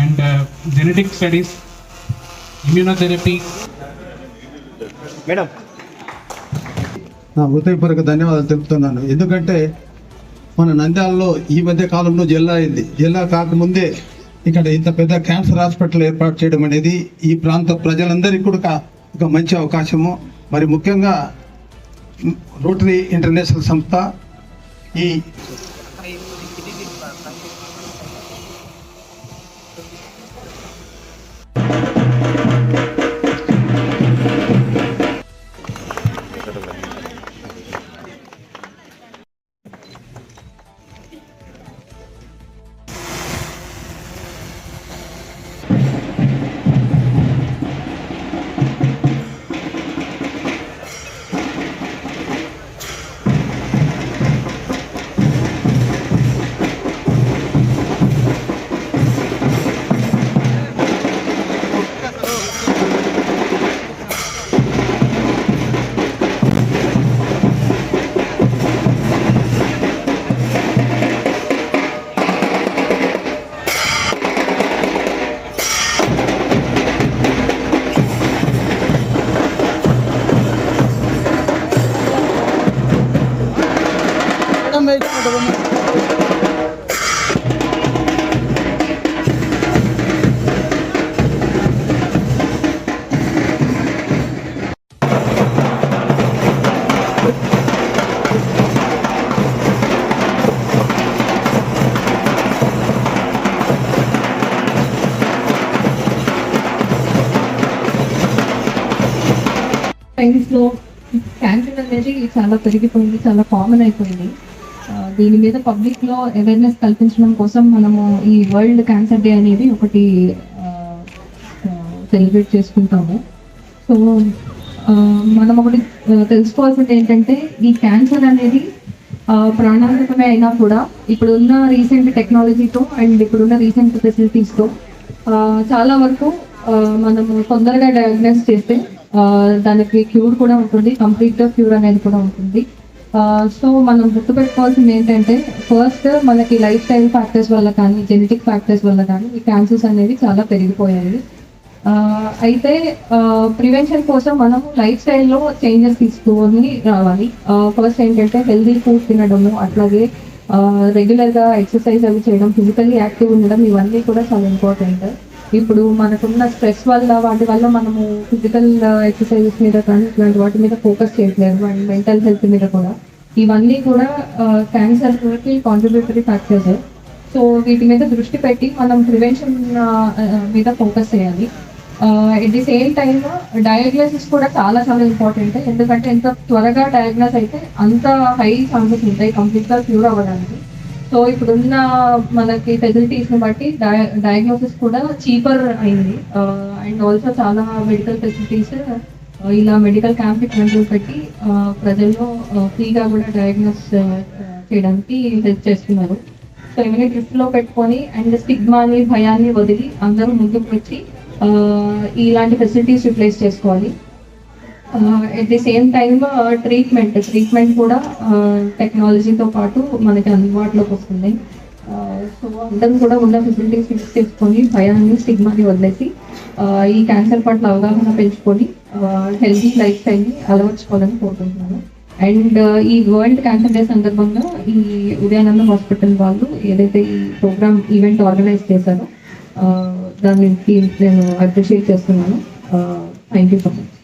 and genetic studies, immunotherapy. Madam నా హృదయపూర్వక ధన్యవాదాలు తెలుపుతున్నాను. ఎందుకంటే మన నంద్యాలలో ఈ మధ్య కాలంలో జిల్లా అయింది. జిల్లా కాకముందే ఇక్కడ ఇంత పెద్ద క్యాన్సర్ హాస్పిటల్ ఏర్పాటు చేయడం అనేది ఈ ప్రాంత ప్రజలందరికీ కూడా ఒక మంచి అవకాశము. మరి ముఖ్యంగా రోటరీ ఇంటర్నేషనల్ సంస్థ ఈ టైమ్స్లో క్యాన్సర్ అనేది చాలా పెరిగిపోయింది, చాలా కామన్ అయిపోయింది. దీని మీద పబ్లిక్లో అవేర్నెస్ కల్పించడం కోసం మనము ఈ వరల్డ్ క్యాన్సర్ డే అనేది ఒకటి సెలబ్రేట్ చేసుకుంటాము. సో మనం ఒకటి తెలుసుకోవాల్సింది ఏంటంటే ఈ క్యాన్సర్ అనేది ప్రాణాంతకమే అయినా కూడా ఇప్పుడున్న రీసెంట్ టెక్నాలజీతో అండ్ ఇప్పుడున్న రీసెంట్ ఫెసిలిటీస్తో చాలా వరకు మనము తొందరగా డయాగ్నోస్ చేస్తే దానికి క్యూర్ కూడా ఉంటుంది, కంప్లీట్గా క్యూర్ అనేది కూడా ఉంటుంది. సో మనం గుర్తుపెట్టుకోవాల్సింది ఏంటంటే ఫస్ట్ మనకి లైఫ్ స్టైల్ ఫ్యాక్టర్స్ వల్ల కానీ జెనెటిక్ ఫ్యాక్టర్స్ వల్ల కానీ ఈ క్యాన్సర్స్ అనేవి చాలా పెరిగిపోయాయి. అయితే ప్రివెన్షన్ కోసం మనం లైఫ్ స్టైల్లో చేంజెస్ తీసుకొని రావాలి. ఫస్ట్ ఏంటంటే హెల్దీ ఫుడ్ తినడము, అట్లాగే రెగ్యులర్గా ఎక్సర్సైజ్ అవి చేయడం, ఫిజికల్లీ యాక్టివ్ ఉండడం, ఇవన్నీ కూడా చాలా ఇంపార్టెంట్. ఇప్పుడు మనకున్న స్ట్రెస్ వల్ల వాటి వల్ల మనము ఫిజికల్ ఎక్సర్సైజెస్ మీద కానీ ఇట్లాంటి వాటి మీద ఫోకస్ చేయట్లేదు అండ్ మెంటల్ హెల్త్ మీద కూడా. ఇవన్నీ కూడా క్యాన్సర్కి కాంట్రిబ్యూటరీ ఫ్యాక్టర్స్. సో వీటి మీద దృష్టి పెట్టి మనం ప్రివెన్షన్ మీద ఫోకస్ చేయాలి. At the same time diagnosis కూడా చాలా చాలా ఇంపార్టెంట్. ఎందుకంటే ఎంత త్వరగా డయాగ్నోస్ అయితే అంత హై ఛాన్సెస్ ఉంటాయి కంప్లీట్గా క్యూర్ అవ్వడానికి. సో ఇప్పుడున్న మనకి ఫెసిలిటీస్ని బట్టి డయాగ్నోసిస్ కూడా చీపర్ అయింది. అండ్ ఆల్సో చాలా మెడికల్ ఫెసిలిటీస్ ఇలా మెడికల్ క్యాంప్ ఇట్లాంటివి పెట్టి ప్రజల్లో ఫ్రీగా కూడా డయాగ్నోస్ చేయడానికి హెల్ప్ చేస్తున్నారు. సో ఇవన్నీ దృష్టిలో పెట్టుకొని అండ్ స్టిగ్మాని భయాన్ని వదిలి అందరూ ముందుకు వచ్చి ఇలాంటి ఫెసిలిటీస్ యూటిలైజ్ చేసుకోవాలి. At the same time treatment కూడా టెక్నాలజీతో పాటు మనకి అందుబాటులోకి వస్తుంది. సో అందరం కూడా ఉన్న ఫెసిలిటీస్ యూజ్ చేసుకొని భయాన్ని స్టిగ్మాని వదిలేసి ఈ క్యాన్సర్ పట్ల అవగాహన పెంచుకొని హెల్తీ లైఫ్ స్టైల్ని అలవర్చుకోవాలని కోరుకుంటున్నాను. అండ్ ఈ వరల్డ్ క్యాన్సర్ డే సందర్భంగా ఈ ఉదయానంద హాస్పిటల్ వాళ్ళు ఏదైతే ఈ ప్రోగ్రామ్ ఈవెంట్ ఆర్గనైజ్ చేశారో దాన్ని నేను అప్రిషియేట్ చేస్తున్నాను. Thank you so much.